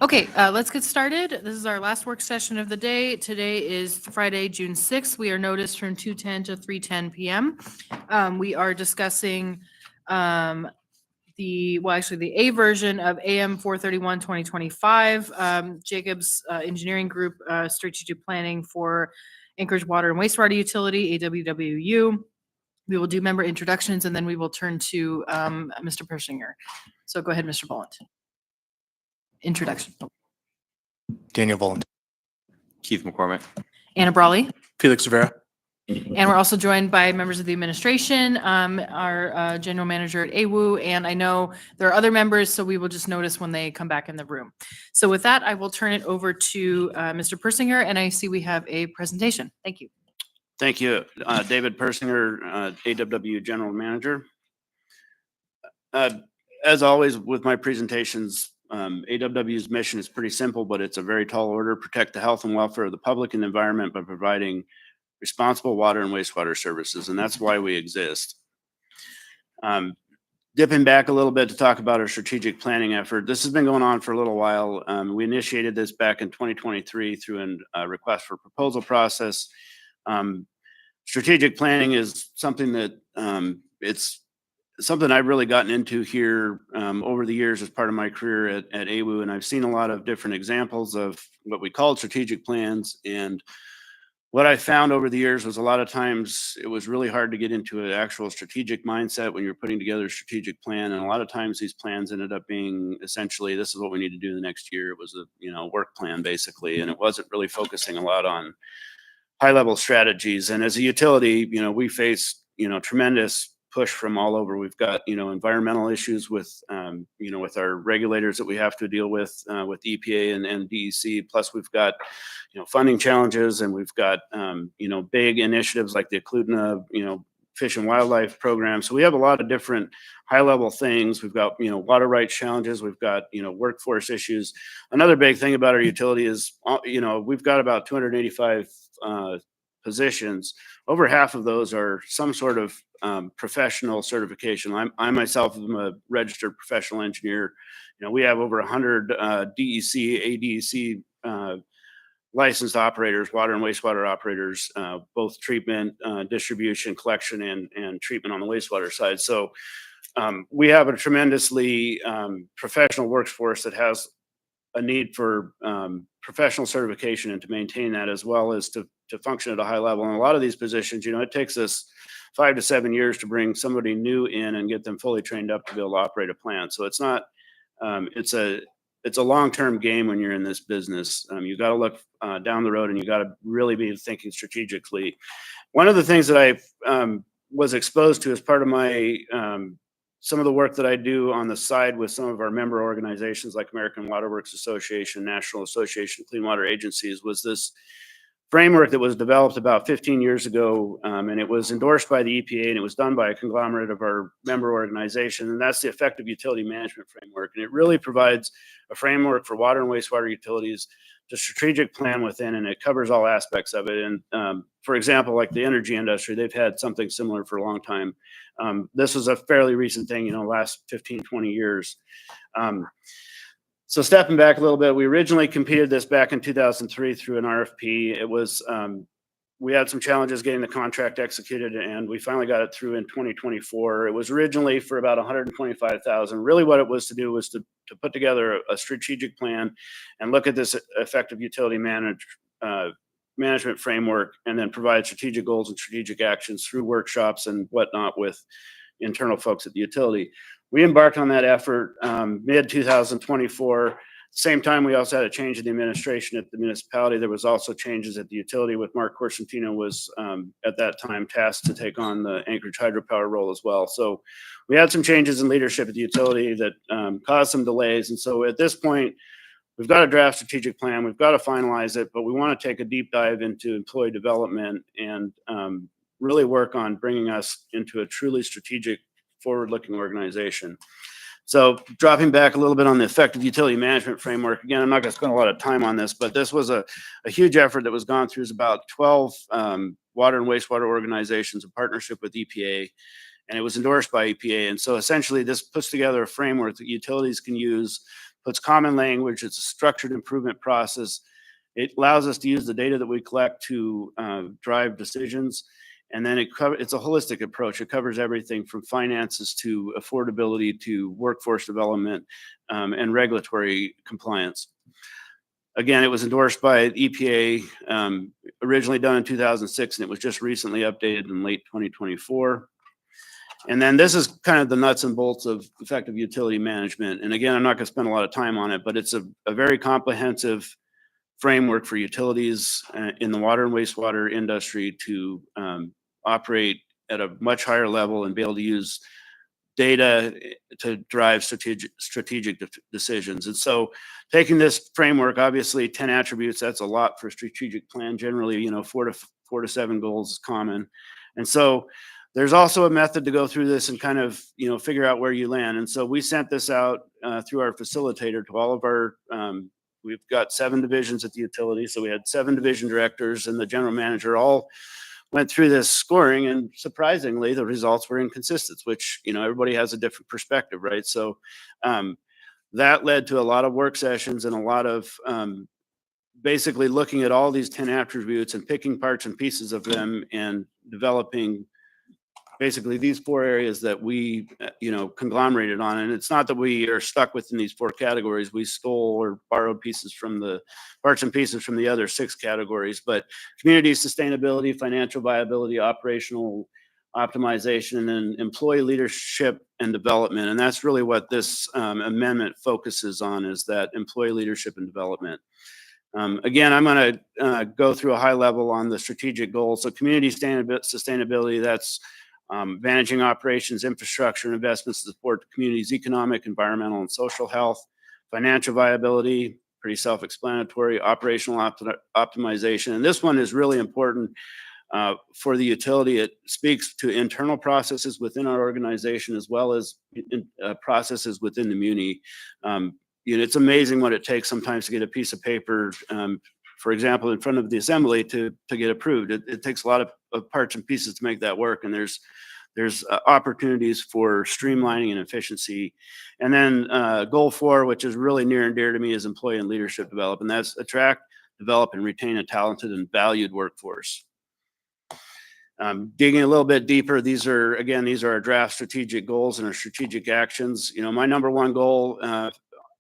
Okay, let's get started. This is our last work session of the day. Today is Friday, June 6th. We are noticed from 2:10 to 3:10 p.m. We are discussing the A version of AM 431 2025, Jacobs Engineering Group strategic planning for Anchorage Water and Wastewater Utility, AWWU. We will do member introductions and then we will turn to Mr. Pershinger. So go ahead, Mr. Bullitt. Introduction. Daniel Volent. Keith McCormick. Anna Brawley. Felix Rivera. And we're also joined by members of the administration, our general manager at AWU, and I know there are other members, so we will just notice when they come back in the room. So with that, I will turn it over to Mr. Persinger, and I see we have a presentation. Thank you. Thank you. David Persinger, AWW General Manager. As always with my presentations, AWW's mission is pretty simple, but it's a very tall order: protect the health and welfare of the public and the environment by providing responsible water and wastewater services, and that's why we exist. Dipping back a little bit to talk about our strategic planning effort. This has been going on for a little while. We initiated this back in 2023 through a request for proposal process. Strategic planning is something that it's something I've really gotten into here over the years as part of my career at AWU, and I've seen a lot of different examples of what we call strategic plans. And what I found over the years was a lot of times it was really hard to get into an actual strategic mindset when you're putting together a strategic plan. And a lot of times these plans ended up being essentially, this is what we need to do the next year. It was a work plan basically, and it wasn't really focusing a lot on high level strategies. And as a utility, we face, tremendous push from all over. We've got, environmental issues with, with our regulators that we have to deal with EPA and DEC. Plus we've got, funding challenges, and we've got, big initiatives like the Okludna, fish and wildlife program. So we have a lot of different high level things. We've got, water rights challenges. We've got, workforce issues. Another big thing about our utility is, we've got about 285 positions. Over half of those are some sort of professional certification. I myself am a registered professional engineer. We have over 100 DEC, ADEC licensed operators, water and wastewater operators, both treatment, distribution, collection, and treatment on the wastewater side. So we have a tremendously professional workforce that has a need for professional certification and to maintain that, as well as to function at a high level. And a lot of these positions, it takes us 5 to 7 years to bring somebody new in and get them fully trained up to be able to operate a plant. So it's not, it's a long-term game when you're in this business. You got to look down the road, and you got to really be thinking strategically. One of the things that I was exposed to as part of my some of the work that I do on the side with some of our member organizations like American Water Works Association, National Association of Clean Water Agencies, was this framework that was developed about 15 years ago, and it was endorsed by the EPA, and it was done by a conglomerate of our member organization, and that's the Effective Utility Management Framework. And it really provides a framework for water and wastewater utilities to strategic plan within, and it covers all aspects of it. And for example, like the energy industry, they've had something similar for a long time. This was a fairly recent thing, last 15, 20 years. So stepping back a little bit, we originally competed this back in 2003 through an RFP. It was, we had some challenges getting the contract executed, and we finally got it through in 2024. It was originally for about $125,000. Really what it was to do was to put together a strategic plan and look at this effective utility management framework, and then provide strategic goals and strategic actions through workshops and whatnot with internal folks at the utility. We embarked on that effort mid 2024. Same time, we also had a change in the administration at the municipality. There was also changes at the utility, with Mark Corsentino was at that time tasked to take on the Anchorage hydropower role as well. So we had some changes in leadership at the utility that caused some delays. And so at this point, we've got a draft strategic plan. We've got to finalize it, but we want to take a deep dive into employee development and really work on bringing us into a truly strategic, forward-looking organization. So dropping back a little bit on the effective utility management framework, again, I'm not going to spend a lot of time on this, but this was a huge effort that was gone through. It's about 12 water and wastewater organizations in partnership with EPA, and it was endorsed by EPA. And so essentially this puts together a framework that utilities can use puts common language. It's a structured improvement process. It allows us to use the data that we collect to drive decisions. And then it's a holistic approach. It covers everything from finances to affordability to workforce development and regulatory compliance. Again, it was endorsed by EPA, originally done in 2006, and it was just recently updated in late 2024. And then this is kind of the nuts and bolts of effective utility management. And again, I'm not going to spend a lot of time on it, but it's a very comprehensive framework for utilities in the water and wastewater industry to operate at a much higher level and be able to use data to drive strategic decisions. And so taking this framework, obviously 10 attributes, that's a lot for a strategic plan. Generally, 4 to 7 goals is common. And so there's also a method to go through this and kind of, figure out where you land. And so we sent this out through our facilitator to all of our, we've got 7 divisions at the utility. So we had 7 division directors and the general manager all went through this scoring, and surprisingly, the results were inconsistent, which, everybody has a different perspective, right? So that led to a lot of work sessions and a lot of basically looking at all these 10 attributes and picking parts and pieces of them and developing basically these 4 areas that we, conglomerated on. And it's not that we are stuck within these 4 categories. We stole or borrowed parts and pieces from the other 6 categories, but community sustainability, financial viability, operational optimization, and employee leadership and development. And that's really what this amendment focuses on, is that employee leadership and development. Again, I'm going to go through a high level on the strategic goals. So community sustainability, that's managing operations, infrastructure, and investments to support the community's economic, environmental, and social health. Financial viability, pretty self-explanatory. Operational optimization, and this one is really important for the utility. It speaks to internal processes within our organization as well as processes within the muni. It's amazing what it takes sometimes to get a piece of paper, for example, in front of the assembly to get approved. It takes a lot of parts and pieces to make that work. And there's opportunities for streamlining and efficiency. And then goal 4, which is really near and dear to me, is employee and leadership development. That's attract, develop, and retain a talented and valued workforce. Digging a little bit deeper, these are our draft strategic goals and our strategic actions. My number 1 goal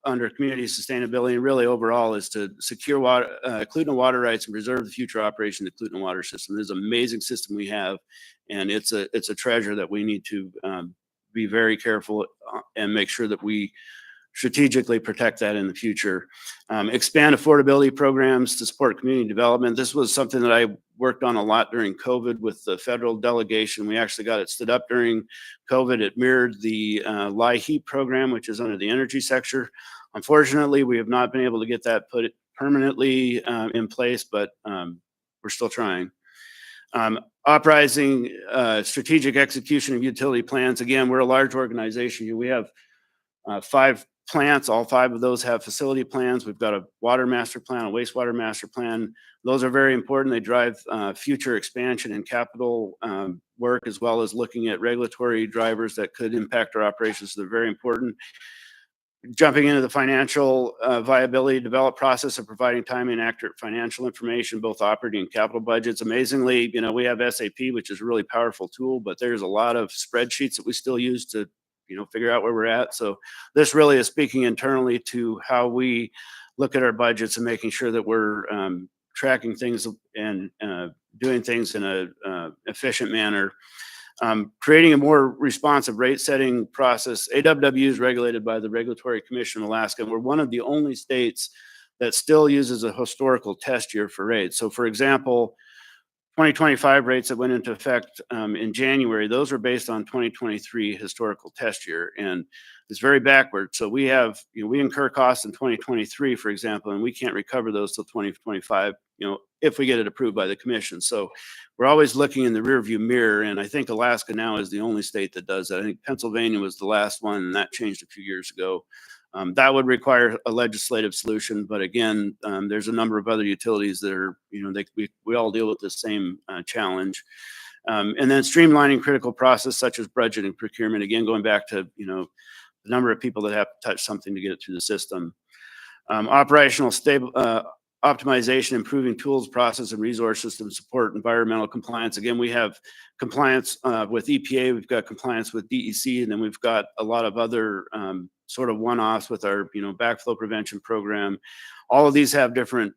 under community sustainability and really overall is to secure Clutha water rights and preserve the future operation of the Clutha water system. This is an amazing system we have, and it's a treasure that we need to be very careful and make sure that we strategically protect that in the future. Expand affordability programs to support community development. This was something that I worked on a lot during COVID with the federal delegation. We actually got it stood up during COVID. It mirrored the LIHEAP program, which is under the energy sector. Unfortunately, we have not been able to get that put permanently in place, but we're still trying. Authorizing strategic execution of utility plans. Again, we're a large organization. We have 5 plants. All 5 of those have facility plans. We've got a water master plan, a wastewater master plan. Those are very important. They drive future expansion and capital work, as well as looking at regulatory drivers that could impact our operations. So they're very important. Jumping into the financial viability, develop process of providing timely and accurate financial information, both operating and capital budgets. Amazingly, we have SAP, which is a really powerful tool, but there's a lot of spreadsheets that we still use to figure out where we're at. So this really is speaking internally to how we look at our budgets and making sure that we're tracking things and doing things in a efficient manner. Creating a more responsive rate setting process. AWW is regulated by the Regulatory Commission of Alaska, and we're one of the only states that still uses a historical test year for rates. So for example, 2025 rates that went into effect in January, those are based on 2023 historical test year, and it's very backward. So we have, we incur costs in 2023, for example, and we can't recover those till 2025, if we get it approved by the commission. So we're always looking in the rearview mirror, and I think Alaska now is the only state that does that. I think Pennsylvania was the last one, and that changed a few years ago. That would require a legislative solution, but again, there's a number of other utilities that are, we all deal with the same challenge. And then streamlining critical process such as budget and procurement. Again, going back to, the number of people that have to touch something to get it through the system. Operational optimization, improving tools, process, and resources to support environmental compliance. Again, we have compliance with EPA, we've got compliance with DEC, and then we've got a lot of other sort of one-offs with our backflow prevention program. All of these have different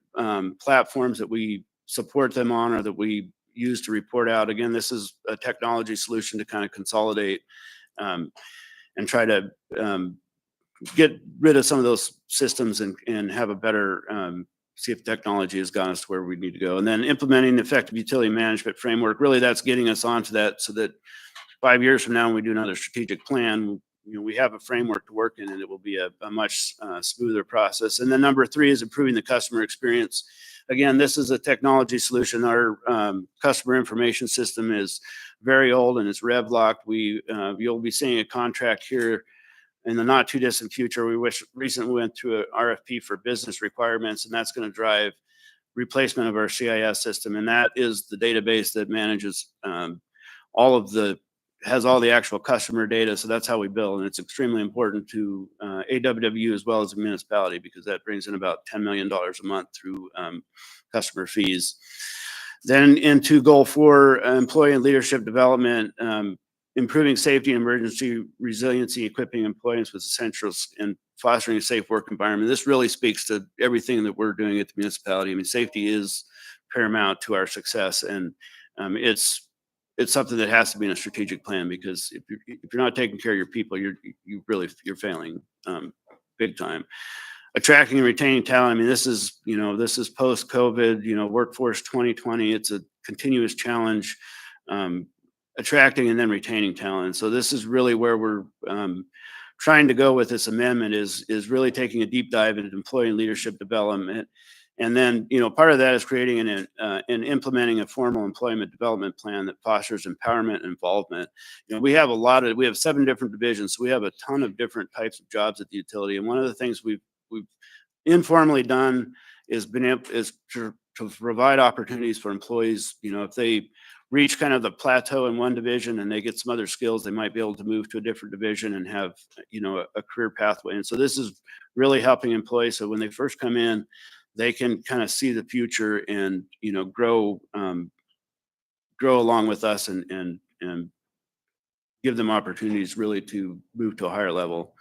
platforms that we support them on or that we use to report out. Again, this is a technology solution to kind of consolidate and try to get rid of some of those systems and have a better see if technology has gotten us to where we need to go. And then implementing the effective utility management framework, really that's getting us onto that so that 5 years from now, when we do another strategic plan, we have a framework to work in and it will be a much smoother process. And then number 3 is improving the customer experience. Again, this is a technology solution. Our customer information system is very old and it's rev locked. You'll be seeing a contract here in the not too distant future. We recently went through an RFP for business requirements, and that's going to drive replacement of our CIS system. And that is the database that manages has all the actual customer data. So that's how we bill. And it's extremely important to AWW as well as the municipality, because that brings in about $10 million a month through customer fees. Then into goal 4, employee and leadership development, improving safety and emergency resiliency, equipping employees with essentials, and fostering a safe work environment. This really speaks to everything that we're doing at the municipality. I mean, safety is paramount to our success, and it's something that has to be in a strategic plan, because if you're not taking care of your people, you're failing big time. Attracting and retaining talent. I mean, this is post-COVID, workforce 2020. It's a continuous challenge. Attracting and then retaining talent. So this is really where we're trying to go with this amendment is really taking a deep dive into employee and leadership development. And then, part of that is creating and implementing a formal employment development plan that fosters empowerment and involvement. We have 7 different divisions, so we have a ton of different types of jobs at the utility. And one of the things we've informally done is to provide opportunities for employees. If they reach kind of the plateau in one division and they get some other skills, they might be able to move to a different division and have, a career pathway. And so this is really helping employees. So when they first come in, they can kind of see the future and, grow along with us and give them opportunities really to move to a higher level.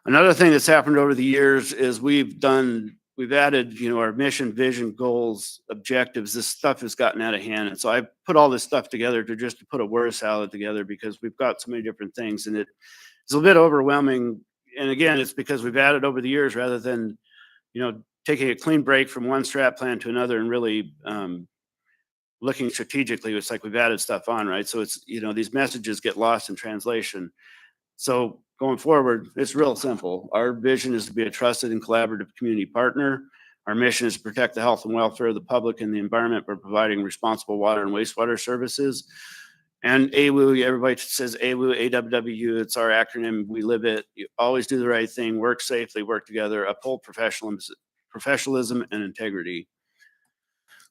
Another thing that's happened over the years is we've added, our mission, vision, goals, objectives. This stuff has gotten out of hand. And so I put all this stuff together to put a word salad together, because we've got so many different things and it's a bit overwhelming. And again, it's because we've added over the years rather than, taking a clean break from one strat plan to another and really looking strategically. It's like we've added stuff on, right? So it's, these messages get lost in translation. So going forward, it's real simple. Our vision is to be a trusted and collaborative community partner. Our mission is to protect the health and welfare of the public and the environment by providing responsible water and wastewater services. And AWU, everybody says AWU, AWW, it's our acronym. We live it. You always do the right thing, work safely, work together, uphold professionalism and integrity.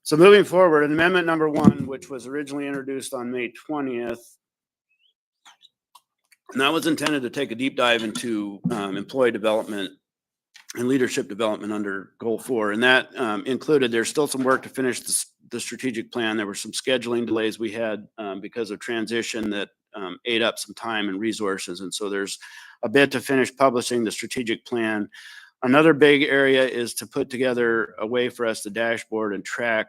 So moving forward, amendment number 1, which was originally introduced on May 20th, and that was intended to take a deep dive into employee development and leadership development under goal 4. And that included, there's still some work to finish the strategic plan. There were some scheduling delays we had because of transition that ate up some time and resources. And so there's a bit to finish publishing the strategic plan. Another big area is to put together a way for us to dashboard and track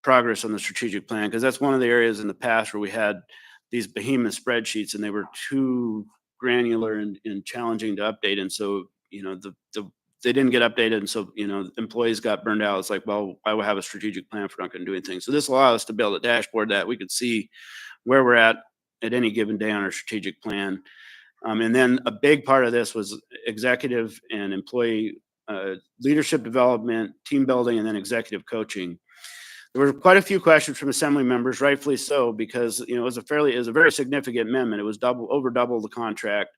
progress on the strategic plan, because that's one of the areas in the past where we had these behemoth spreadsheets and they were too granular and challenging to update. And so, they didn't get updated. And so, employees got burned out. It's like, well, I will have a strategic plan if we're not going to do anything. So this allows us to build a dashboard that we could see where we're at any given day on our strategic plan. And then a big part of this was executive and employee leadership development, team building, and then executive coaching. There were quite a few questions from assembly members, rightfully so, because it was a very significant amendment. It was over double the contract.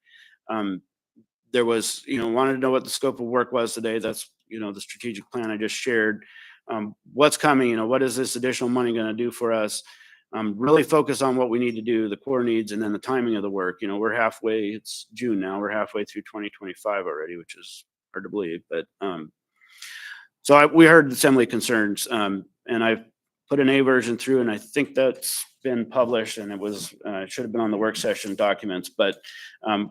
There was, wanted to know what the scope of work was today. That's, the strategic plan I just shared. What's coming? What is this additional money going to do for us? really focus on what we need to do, the core needs, and then the timing of the work. You know, we're halfway, it's June now, we're halfway through 2025 already, which is hard to believe. But so we heard assembly concerns, and I've put an A version through, and I think that's been published, and it was should have been on the work session documents, but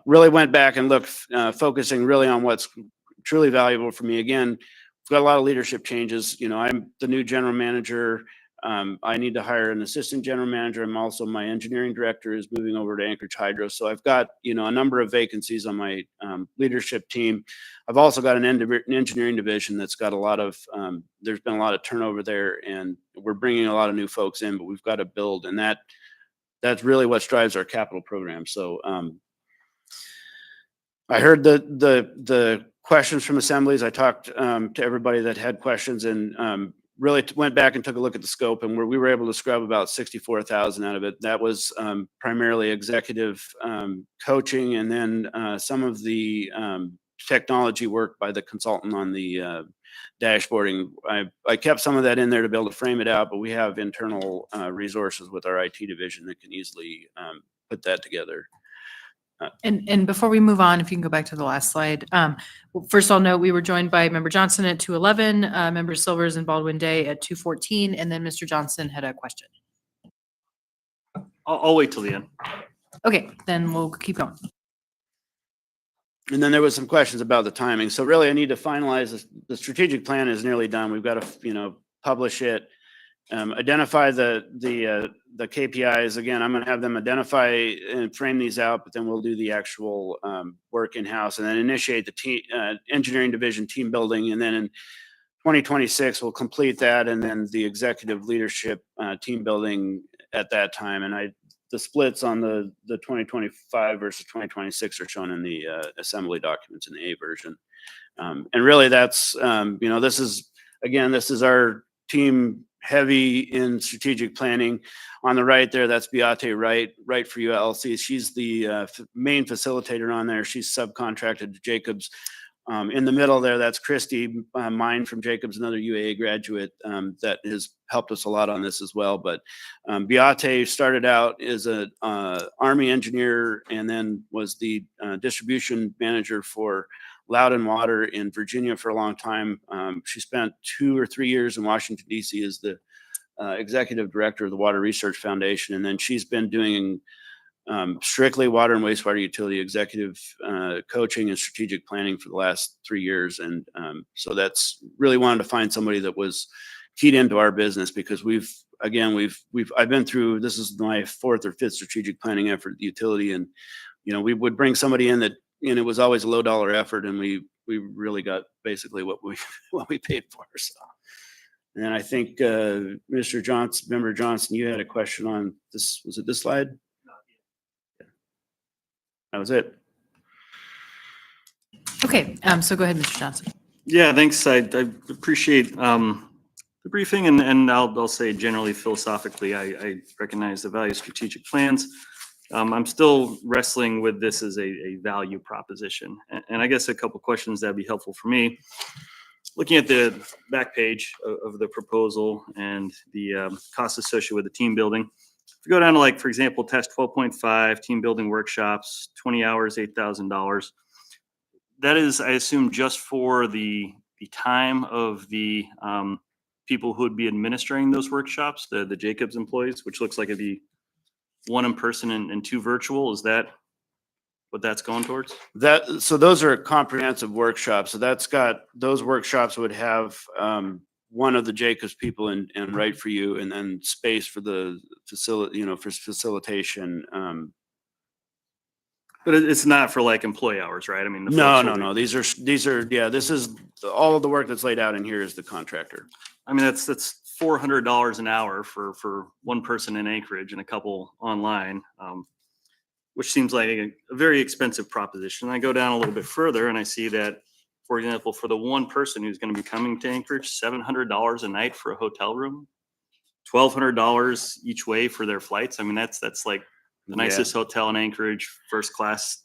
really went back and looked, focusing really on what's truly valuable for me. Again, we've got a lot of leadership changes. You know, I'm the new general manager. I need to hire an assistant general manager. I'm also, my engineering director is moving over to Anchorage Hydro. So I've got, you know, a number of vacancies on my leadership team. I've also got an engineering division that's got a lot of, there's been a lot of turnover there, and we're bringing a lot of new folks in, but we've got to build, and that's really what drives our capital program. So I heard the questions from assemblies. I talked to everybody that had questions, and really went back and took a look at the scope, and where we were able to scrub about 64,000 out of it. That was primarily executive coaching, and then some of the technology work by the consultant on the dashboarding. I kept some of that in there to be able to frame it out, but we have internal resources with our IT division that can easily put that together. And before we move on, if you can go back to the last slide. First, I'll note we were joined by Member Johnson at 2:11, Member Silvers and Baldwin Day at 2:14, and then Mr. Johnson had a question. I'll wait till the end. Okay, then we'll keep going. And then there was some questions about the timing. So really, I need to finalize this. The strategic plan is nearly done. We've got to, you know, publish it, identify the KPIs. Again, I'm going to have them identify and frame these out, but then we'll do the actual work in-house, and then initiate the engineering division team building. And then in 2026, we'll complete that, and then the executive leadership team building at that time. And the splits on the 2025 versus 2026 are shown in the assembly documents in the A version. And really, that's, you know, this is our team heavy in strategic planning. On the right there, that's Beate Right for You LLC. She's the main facilitator on there. She's subcontracted to Jacobs. In the middle there, that's Christy, mine from Jacobs, another UAA graduate that has helped us a lot on this as well. But Beate started out as an Army engineer, and then was the distribution manager for Loudon Water in Virginia for a long time. She spent 2 or 3 years in Washington, D.C. as the executive director of the Water Research Foundation. And then she's been doing strictly water and wastewater utility executive coaching and strategic planning for the last 3 years. And so that's really wanted to find somebody that was keyed into our business, because I've been through, this is my 4th or 5th strategic planning effort at the utility. And, you know, we would bring somebody in that, and it was always a low dollar effort, and we really got basically what we paid for. So, and I think Member Johnson, you had a question on this. Was it this slide? That was it. Okay, so go ahead, Mr. Johnson. Yeah, thanks. I appreciate the briefing, and I'll say generally philosophically, I recognize the value of strategic plans. I'm still wrestling with this as a value proposition. And I guess a couple questions that'd be helpful for me. Looking at the back page of the proposal and the costs associated with the team building, if you go down to, like, for example, test 12.5, team building workshops, 20 hours, $8,000. That is, I assume, just for the time of the people who would be administering those workshops, the Jacobs employees, which looks like it'd be 1 in person and 2 virtual. Is that what that's going towards? So those are comprehensive workshops. So those workshops would have one of the Jacobs people and Right for You, and then space for the facility, you know, for facilitation. But it's not for, like, employee hours, right? I mean, No. These are yeah. This is all of the work that's laid out in here is the contractor. I mean, that's $400 an hour for 1 person in Anchorage and a couple online, which seems like a very expensive proposition. I go down a little bit further and I see that, for example, for the 1 person who's going to be coming to Anchorage, $700 a night for a hotel room, $1,200 each way for their flights. I mean, that's like the nicest hotel in Anchorage, first class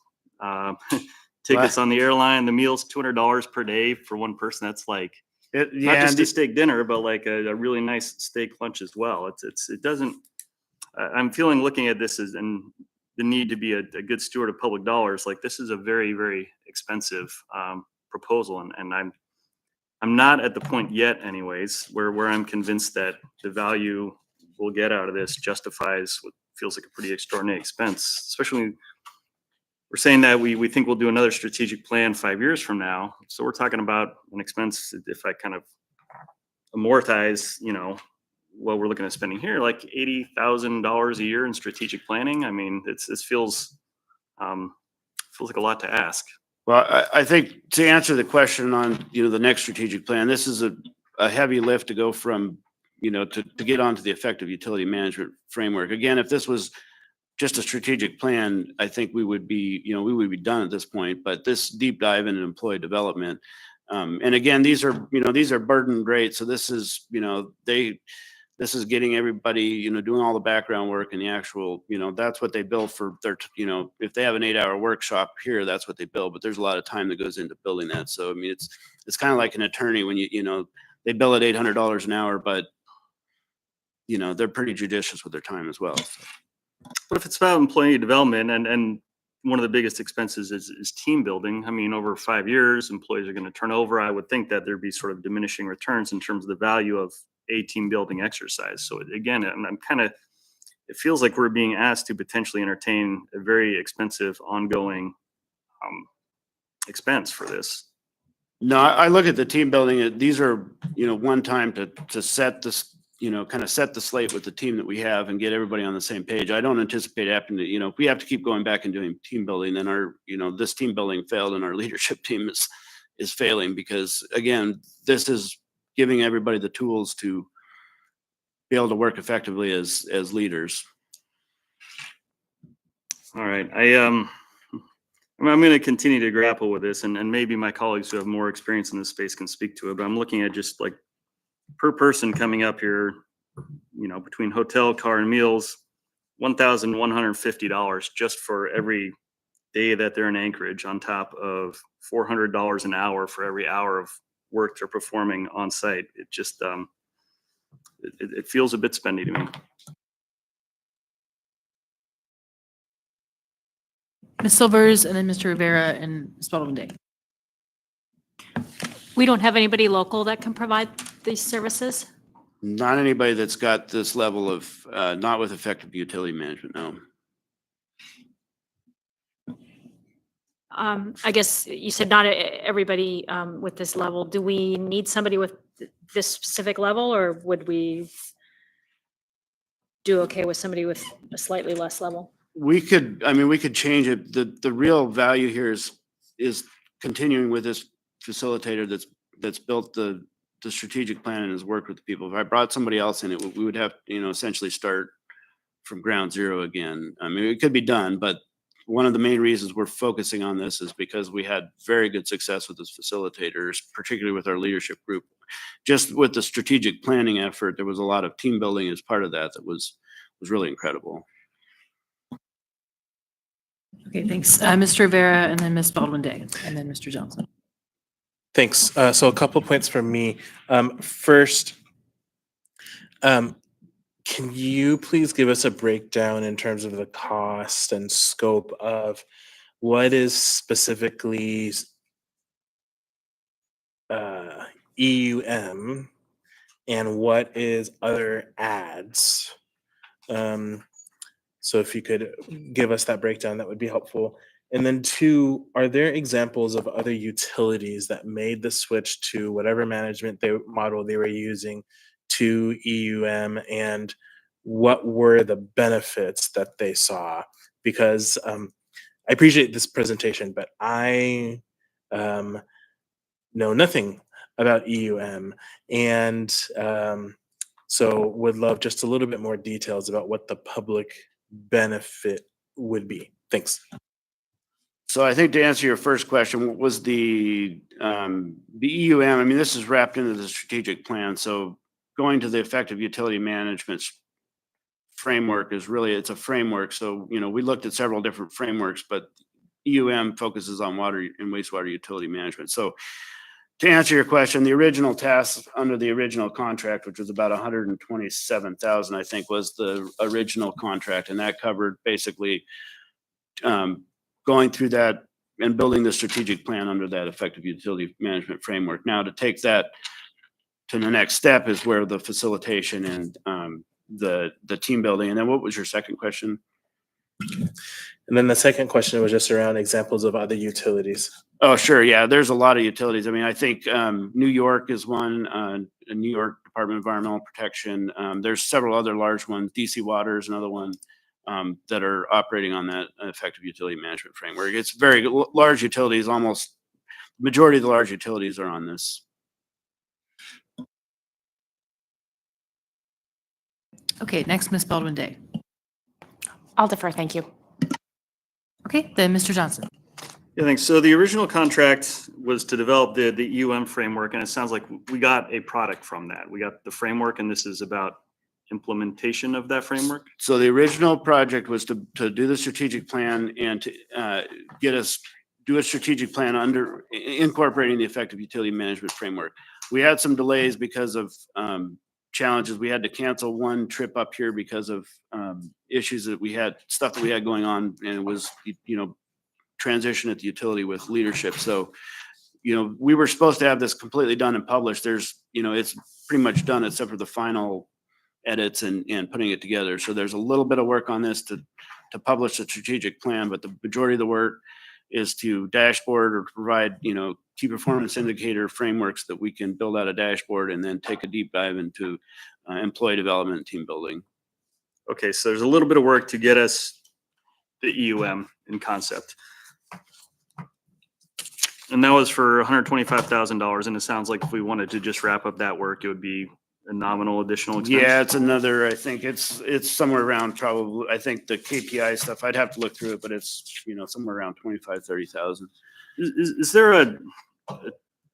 tickets on the airline, the meals, $200 per day for 1 person. That's like, not just a steak dinner, but like a really nice steak lunch as well. It doesn't, I'm feeling looking at this as, and the need to be a good steward of public dollars, like this is a very, very expensive proposal. And I'm not at the point yet anyways, where I'm convinced that the value we'll get out of this justifies what feels like a pretty extraordinary expense, especially when we're saying that we think we'll do another strategic plan 5 years from now. So we're talking about an expense, if I kind of amortize, what we're looking at spending here, like $80,000 a year in strategic planning. I mean, this feels like a lot to ask. Well, I think to answer the question on, the next strategic plan, this is a heavy lift to go from, to get onto the effective utility management framework. Again, if this was just a strategic plan, I think we would be done at this point, but this deep dive into employee development. And again, these are burdened rates. So this is, this is getting everybody, doing all the background work and the actual, that's what they bill for their, if they have an 8-hour workshop here, that's what they bill, but there's a lot of time that goes into building that. So, I mean, it's kind of like an attorney when they bill at $800 an hour, but they're pretty judicious with their time as well. So. But if it's about employee development and one of the biggest expenses is team building. I mean, over 5 years, employees are going to turn over. I would think that there'd be sort of diminishing returns in terms of the value of a team building exercise. So again, it feels like we're being asked to potentially entertain a very expensive ongoing expense for this. No, I look at the team building. These are, one time to set this, kind of set the slate with the team that we have and get everybody on the same page. I don't anticipate having to, if we have to keep going back and doing team building, then this team building failed and our leadership team is failing, because again, this is giving everybody the tools to be able to work effectively as leaders. All right. I'm going to continue to grapple with this, and maybe my colleagues who have more experience in this space can speak to it, but I'm looking at just like per person coming up here, between hotel, car, and meals, $1,150 just for every day that they're in Anchorage, on top of $400 an hour for every hour of work they're performing on site. It just, it feels a bit spendy to me. Ms. Silvers, and then Mr. Rivera and Ms. Baldwin Day. We don't have anybody local that can provide these services? Not anybody that's got this level of, not with effective utility management, no. I guess you said not everybody with this level. Do we need somebody with this specific level, or would we do okay with somebody with a slightly less level? We could change it. The real value here is continuing with this facilitator that's built the strategic plan and has worked with the people. If I brought somebody else in, we would have, essentially start from ground zero again. I mean, it could be done, but one of the main reasons we're focusing on this is because we had very good success with this facilitators, particularly with our leadership group. Just with the strategic planning effort, there was a lot of team building as part of that was really incredible. Okay, thanks. Mr. Rivera, and then Ms. Baldwin Day, and then Mr. Johnson. Thanks. So a couple points from me. First, can you please give us a breakdown in terms of the cost and scope of what is specifically EUM and what is other ads? So if you could give us that breakdown, that would be helpful. And then two, are there examples of other utilities that made the switch to whatever management model they were using to EUM, and what were the benefits that they saw? Because I appreciate this presentation, but I know nothing about EUM, and so would love just a little bit more details about what the public benefit would be. Thanks. So I think to answer your first question, what was the EUM? I mean, this is wrapped into the strategic plan. So going to the effective utility management framework is really, it's a framework. So, we looked at several different frameworks, but EUM focuses on water and wastewater utility management. So To answer your question, the original task under the original contract, which was about 127,000, I think, was the original contract, and that covered basically going through that and building the strategic plan under that effective utility management framework. Now, to take that to the next step is where the facilitation and the team building. And then what was your second question? And then the second question was just around examples of other utilities. Oh, sure. Yeah, there's a lot of utilities. I mean, I think New York is one, New York Department of Environmental Protection. There's several other large ones. DC Water is another one that are operating on that effective utility management framework. It's very large utilities. Almost majority of the large utilities are on this. Okay, next, Ms. Baldwin Day. I'll defer, thank you. Okay, then Mr. Johnson. Yeah, thanks. So the original contract was to develop the EUM framework, and it sounds like we got a product from that. We got the framework, and this is about implementation of that framework. So the original project was to do the strategic plan and to get us do a strategic plan under incorporating the effective utility management framework. We had some delays because of challenges. We had to cancel one trip up here because of issues that we had, stuff that we had going on, and it was, transition at the utility with leadership. So, we were supposed to have this completely done and published. There's, it's pretty much done except for the final edits and putting it together. So there's a little bit of work on this to publish a strategic plan, but the majority of the work is to dashboard or provide, key performance indicator frameworks that we can build out a dashboard and then take a deep dive into employee development and team building. Okay, so there's a little bit of work to get us the EUM in concept. And that was for $125,000. And it sounds like if we wanted to just wrap up that work, it would be a nominal additional expense. Yeah, it's another, I think it's somewhere around probably, I think the KPI stuff, I'd have to look through it, but it's, somewhere around 25, 30,000. Is there a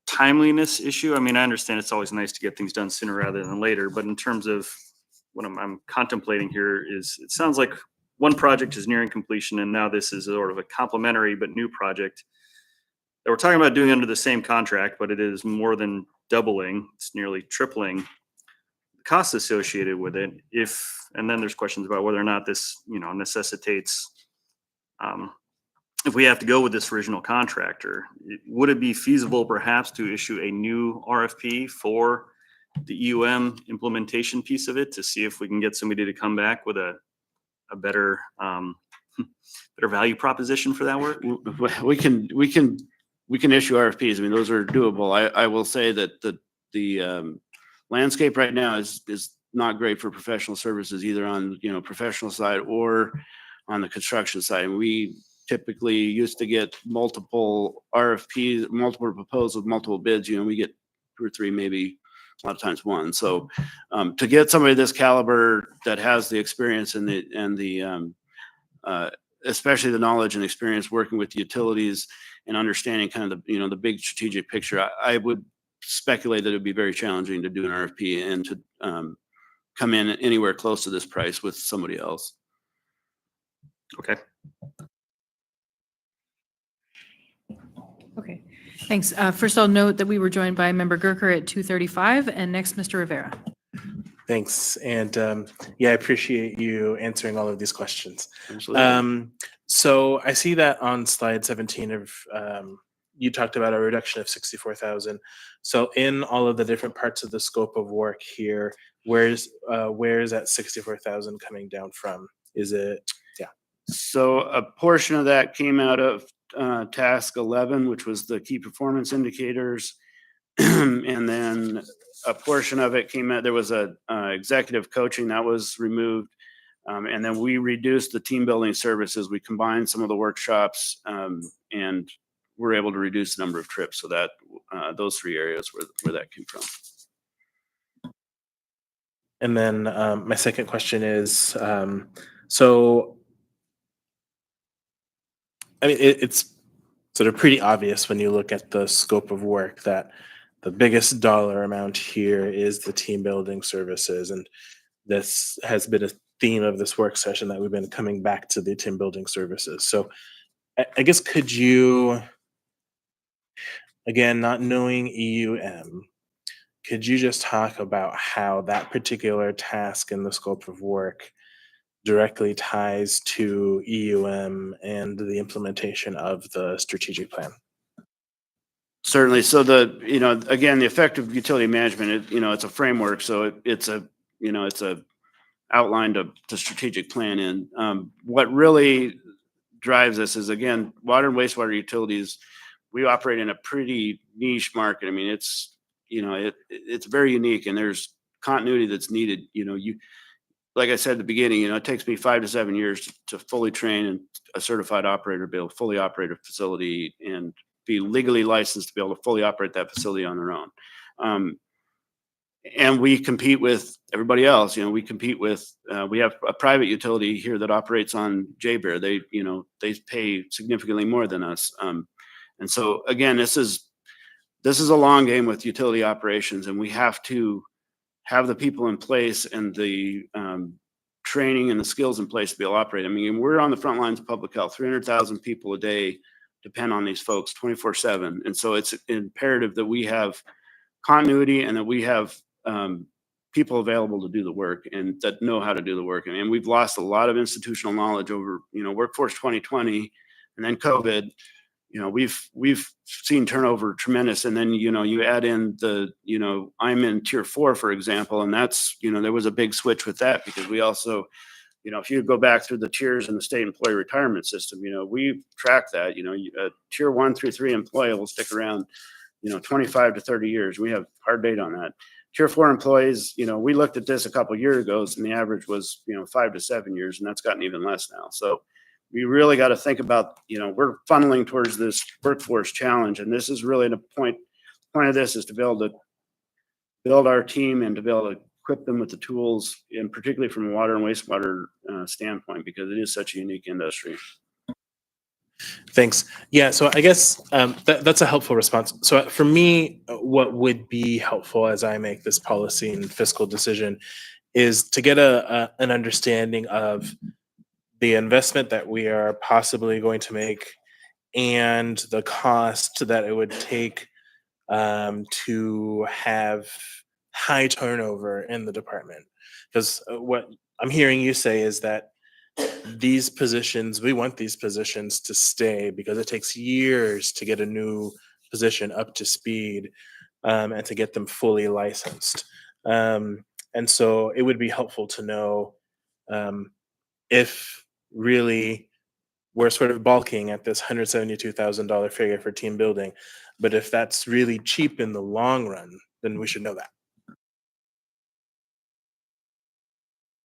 timeliness issue? I mean, I understand it's always nice to get things done sooner rather than later, but in terms of what I'm contemplating here is, it sounds like one project is nearing completion, and now this is sort of a complementary but new project that we're talking about doing under the same contract, but it is more than doubling. It's nearly tripling the costs associated with it. And then there's questions about whether or not this, necessitates, if we have to go with this original contractor, would it be feasible perhaps to issue a new RFP for the EUM implementation piece of it to see if we can get somebody to come back with a better better value proposition for that work? We can issue RFPs. I mean, those are doable. I will say that the landscape right now is not great for professional services, either on professional side or on the construction side. And we typically used to get multiple RFPs, multiple proposals, multiple bids. We get 2 or 3, maybe a lot of times 1. So to get somebody of this caliber that has the experience and the especially the knowledge and experience working with the utilities and understanding kind of the big strategic picture, I would speculate that it would be very challenging to do an RFP and to come in anywhere close to this price with somebody else. Okay. Okay, thanks. First, I'll note that we were joined by Member Gerker at 2:35, and next, Mr. Rivera. Thanks. And I appreciate you answering all of these questions. Absolutely. So I see that on slide 17 of you talked about a reduction of 64,000. So in all of the different parts of the scope of work here, where is that 64,000 coming down from? Is it? Yeah. So a portion of that came out of task 11, which was the key performance indicators. And then a portion of it came out, there was a executive coaching that was removed. And then we reduced the team building services. We combined some of the workshops and we're able to reduce the number of trips. So that those 3 areas where that came from. And then my second question is, so I mean, it's sort of pretty obvious when you look at the scope of work that the biggest dollar amount here is the team building services. And this has been a theme of this work session that we've been coming back to the team building services. So I guess could you again, not knowing EUM, could you just talk about how that particular task in the scope of work directly ties to EUM and the implementation of the strategic plan? Certainly. So again, the effective utility management, it's a framework. So it's a outline to strategic plan in. What really drives us is, again, water and wastewater utilities. We operate in a pretty niche market. I mean, it's very unique, and there's continuity that's needed. Like I said at the beginning, it takes me 5 to 7 years to fully train a certified operator, to be able to fully operate a facility and be legally licensed to be able to fully operate that facility on their own. And we compete with everybody else. We compete with, we have a private utility here that operates on JBER. They pay significantly more than us. And so again, this is a long game with utility operations, and we have to have the people in place and the training and the skills in place to be able to operate. I mean, we're on the front lines of public health. 300,000 people a day depend on these folks 24/7. And so it's imperative that we have continuity and that we have people available to do the work and that know how to do the work. And we've lost a lot of institutional knowledge over, Workforce 2020 and then COVID. We've seen turnover tremendous. And then, you add in I'm in tier 4, for example, and that's, there was a big switch with that because we also, if you go back through the tiers in the state employee retirement system, we track that, a tier 1 through 3 employee will stick around, 25 to 30 years. We have hard data on that. Tier 4 employees, we looked at this a couple of years ago, and the average was, 5 to 7 years, and that's gotten even less now. So we really got to think about, we're funneling towards this workforce challenge, and this is really the point of this is to be able to build our team and to be able to equip them with the tools, and particularly from a water and wastewater standpoint, because it is such a unique industry. Thanks. Yeah, so I guess that's a helpful response. So for me, what would be helpful as I make this policy and fiscal decision is to get an understanding of the investment that we are possibly going to make and the cost that it would take to have high turnover in the department. Because what I'm hearing you say is that we want these positions to stay because it takes years to get a new position up to speed and to get them fully licensed. And so it would be helpful to know if really we're sort of balking at this $172,000 figure for team building, but if that's really cheap in the long run, then we should know that.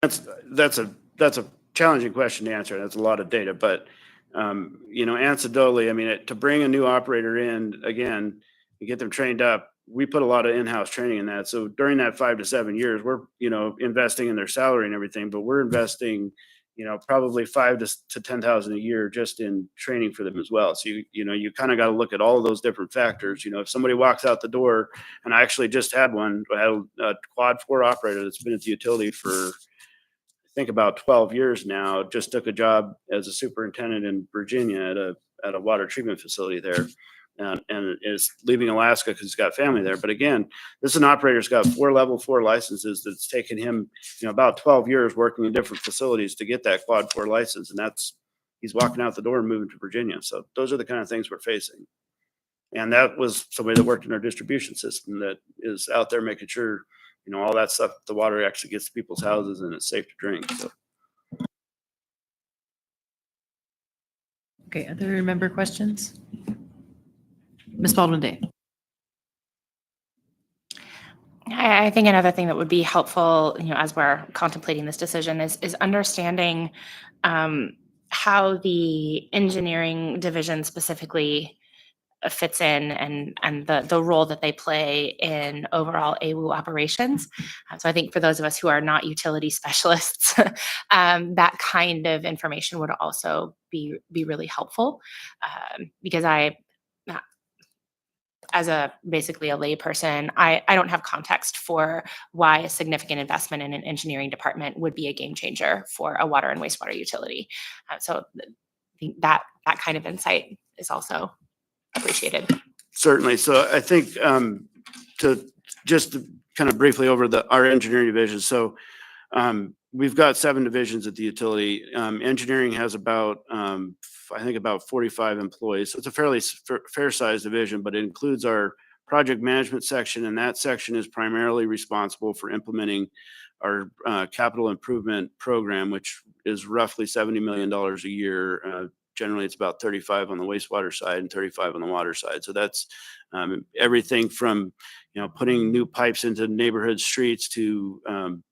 That's a challenging question to answer. That's a lot of data, but anecdotally, I mean, to bring a new operator in again, and get them trained up, we put a lot of in-house training in that. So during that 5 to 7 years, we're investing in their salary and everything, but we're investing probably 5 to 10,000 a year just in training for them as well. So you kind of got to look at all of those different factors. If somebody walks out the door, and I actually just had a quad 4 operator that's been at the utility for I think about 12 years now, just took a job as a superintendent in Virginia at a water treatment facility there, and is leaving Alaska because he's got family there. But again, this is an operator who's got 4 level 4 licenses. That's taken him, about 12 years working in different facilities to get that quad 4 license, and he's walking out the door and moving to Virginia. So those are the kind of things we're facing. And that was somebody that worked in our distribution system that is out there making sure all that stuff, the water actually gets to people's houses and it's safe to drink. So. Okay, other member questions? Ms. Baldwin-Day. I think another thing that would be helpful, as we're contemplating this decision is understanding how the engineering division specifically fits in and the role that they play in overall AWU operations. So I think for those of us who are not utility specialists, that kind of information would also be really helpful because as basically a lay person, I don't have context for why a significant investment in an engineering department would be a game changer for a water and wastewater utility. So I think that kind of insight is also appreciated. Certainly. So I think to just to kind of briefly over our engineering division. So we've got 7 divisions at the utility. Engineering has about, I think about 45 employees. So it's a fairly fair sized division, but it includes our project management section. And that section is primarily responsible for implementing our capital improvement program, which is roughly $70 million a year. Generally, it's about 35 on the wastewater side and 35 on the water side. So that's everything from, putting new pipes into neighborhood streets to,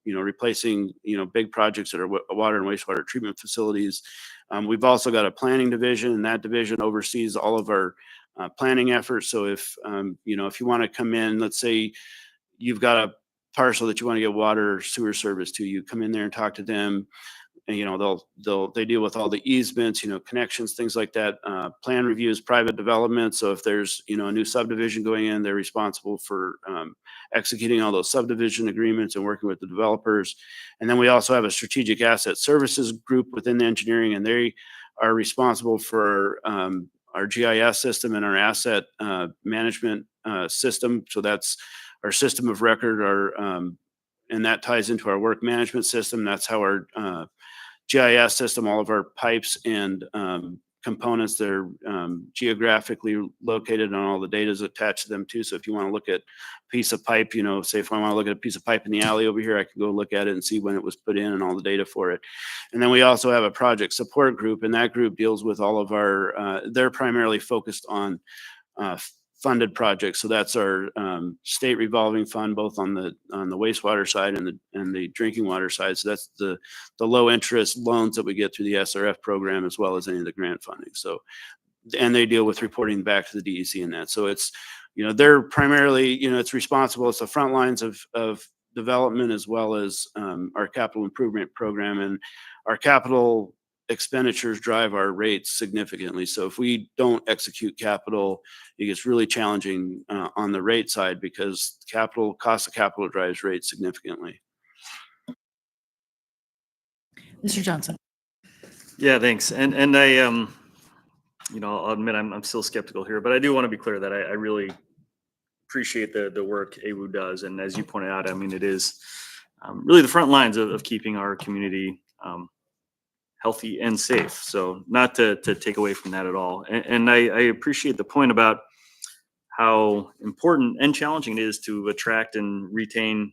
replacing, big projects that are water and wastewater treatment facilities. We've also got a planning division, and that division oversees all of our planning efforts. So if you want to come in, let's say you've got a parcel that you want to get water or sewer service to, you come in there and talk to them. And, they deal with all the easements, connections, things like that. Plan reviews, private development. So if there's, a new subdivision going in, they're responsible for executing all those subdivision agreements and working with the developers. And then we also have a strategic asset services group within the engineering, and they are responsible for our GIS system and our asset management system. So that's our system of record, and that ties into our work management system. That's how our GIS system, all of our pipes and components, they're geographically located, and all the data is attached to them too. So if you want to look at a piece of pipe, say if I want to look at a piece of pipe in the alley over here, I can go look at it and see when it was put in and all the data for it. And then we also have a project support group, and that group deals with all of our, they're primarily focused on funded projects. So that's our state revolving fund, both on the wastewater side and the drinking water side. So that's the low interest loans that we get through the SRF program, as well as any of the grant funding. So, and they deal with reporting back to the DEC and that. So it's, they're primarily, it's responsible. It's the front lines of development, as well as our capital improvement program, and our capital expenditures drive our rates significantly. So if we don't execute capital, it gets really challenging on the rate side, because cost of capital drives rates significantly. Mr. Johnson. Yeah, thanks. And I, I'll admit I'm still skeptical here, but I do want to be clear that I really appreciate the work AWU does. And as you pointed out, I mean, it is really the front lines of keeping our community healthy and safe. So not to take away from that at all. And I appreciate the point about how important and challenging it is to attract and retain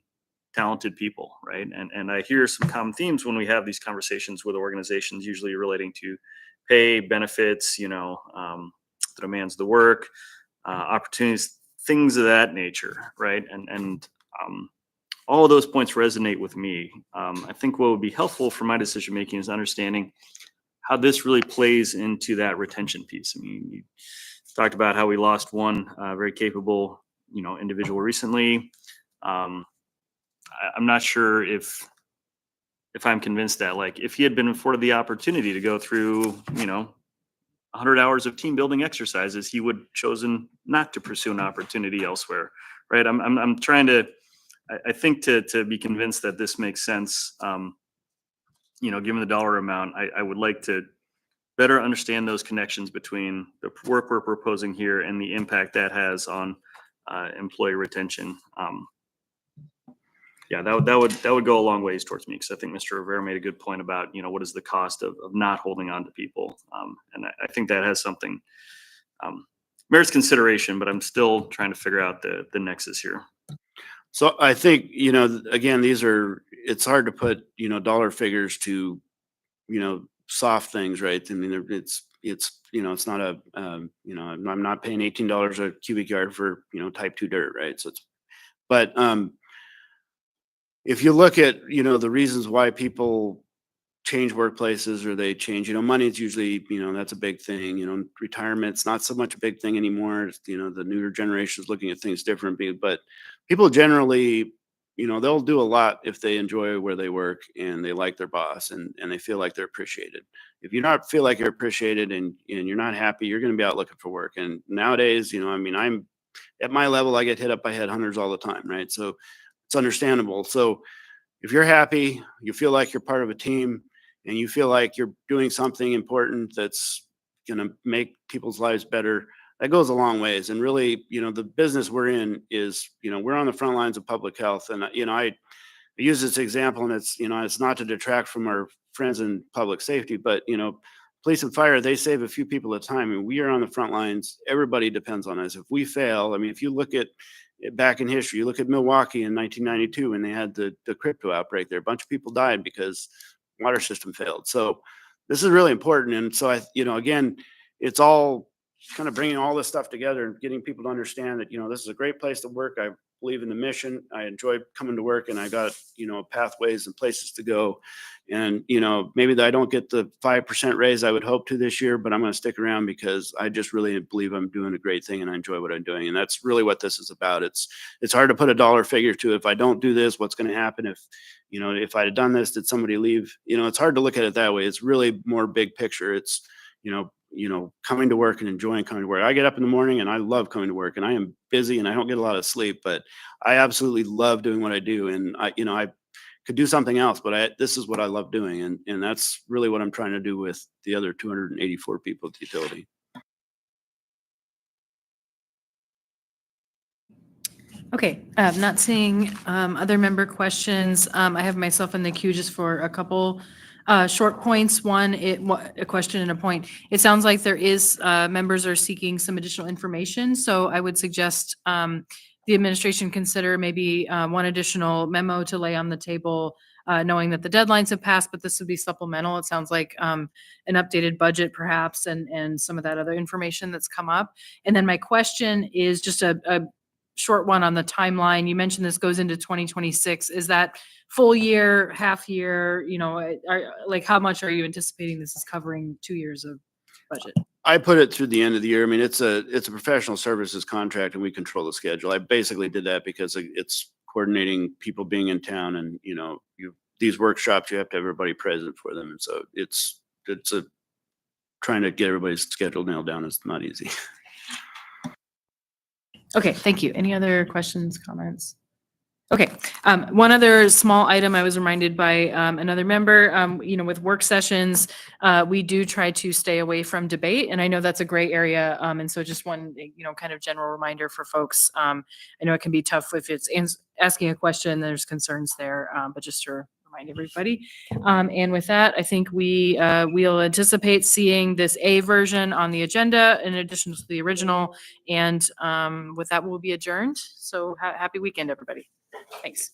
talented people, right? And I hear some common themes when we have these conversations with organizations, usually relating to pay, benefits, the demands of the work, opportunities, things of that nature, right? And all of those points resonate with me. I think what would be helpful for my decision making is understanding how this really plays into that retention piece. I mean, you talked about how we lost one very capable, individual recently. I'm not sure if I'm convinced that, like, if he had been afforded the opportunity to go through, 100 hours of team building exercises, he would chosen not to pursue an opportunity elsewhere, right? I'm trying to. I think to be convinced that this makes sense, given the dollar amount, I would like to better understand those connections between the work we're proposing here and the impact that has on employee retention. That would go a long ways towards me, because I think Mr. Rivera made a good point about, what is the cost of not holding on to people. And I think that has something, merits consideration, but I'm still trying to figure out the nexus here. So I think, again, it's hard to put, dollar figures to, soft things, right? I mean, it's not I'm not paying $18 a cubic yard for, type 2 dirt, right? So but if you look at, the reasons why people change workplaces, or they change, money is usually, that's a big thing. Retirement's not so much a big thing anymore. The newer generation is looking at things differently, but people generally, they'll do a lot if they enjoy where they work and they like their boss, and they feel like they're appreciated. If you not feel like you're appreciated and you're not happy, you're going to be out looking for work. And nowadays, I'm at my level, I get hit up by headhunters all the time, right? So it's understandable. So if you're happy, you feel like you're part of a team, and you feel like you're doing something important that's going to make people's lives better, that goes a long ways. And really, the business we're in is, we're on the front lines of public health. And, I use this example, and it's not to detract from our friends in public safety, but, police and fire, they save a few people at a time. And we are on the front lines. Everybody depends on us. If we fail, I mean, if you look at back in history, you look at Milwaukee in 1992 when they had the crypto outbreak there, a bunch of people died because water system failed. So this is really important. And so again, it's all kind of bringing all this stuff together and getting people to understand that, this is a great place to work. I believe in the mission. I enjoy coming to work, and I got, pathways and places to go. And, maybe I don't get the 5% raise I would hope to this year, but I'm going to stick around because I just really believe I'm doing a great thing and I enjoy what I'm doing. And that's really what this is about. It's hard to put a dollar figure to, if I don't do this, what's going to happen? If I had done this, did somebody leave? It's hard to look at it that way. It's really more big picture. It's, coming to work and enjoying coming to work. I get up in the morning and I love coming to work, and I am busy and I don't get a lot of sleep, but I absolutely love doing what I do. And I could do something else, but this is what I love doing. And that's really what I'm trying to do with the other 284 people at the utility. Okay, not seeing other member questions. I have myself in the queue just for a couple short points. One, a question and a point. It sounds like there is, members are seeking some additional information. So I would suggest the administration consider maybe one additional memo to lay on the table, knowing that the deadlines have passed, but this would be supplemental. It sounds like an updated budget perhaps, and some of that other information that's come up. And then my question is just a short one on the timeline. You mentioned this goes into 2026. Is that full year, half year? How much are you anticipating this is covering 2 years of budget? I put it through the end of the year. I mean, it's a professional services contract, and we control the schedule. I basically did that because it's coordinating people being in town, and these workshops, you have to have everybody present for them, and so it's trying to get everybody's schedule nailed down is not easy. Okay, thank you. Any other questions, comments? Okay, one other small item I was reminded by another member, with work sessions, we do try to stay away from debate, and I know that's a gray area, and so just one, kind of general reminder for folks. I know it can be tough if it's asking a question, there's concerns there, but just to remind everybody. And with that, I think we'll anticipate seeing this A version on the agenda in addition to the original, and with that, we'll be adjourned. So happy weekend, everybody. Thanks.